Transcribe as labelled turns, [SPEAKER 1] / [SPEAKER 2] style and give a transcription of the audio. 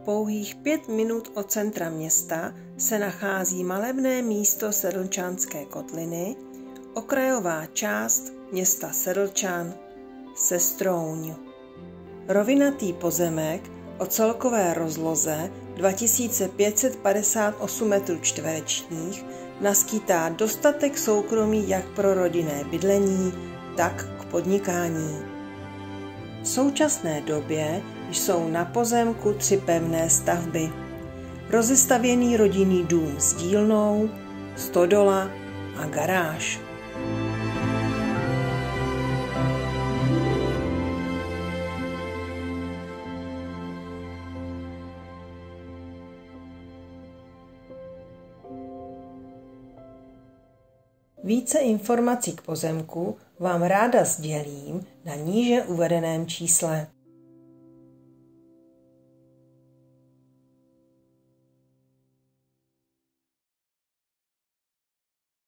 [SPEAKER 1] pouhých 5 minut od centra města se nachází malebné místo Sedlčanské kotliny, okrajová část města Sedlčan, Sestrouň. Rovinatý pozemek o celkové rozloze 2558 m2 naskýtá dostatek soukromí jak pro rodinné bydlení, tak k podnikání. V současné době jsou na pozemku 3 pevné stavby. Rozestavěný rodinný dům s dílnou, stodola a garáž. Více informací k pozemku vám ráda sdělím na níže uvedeném čísle.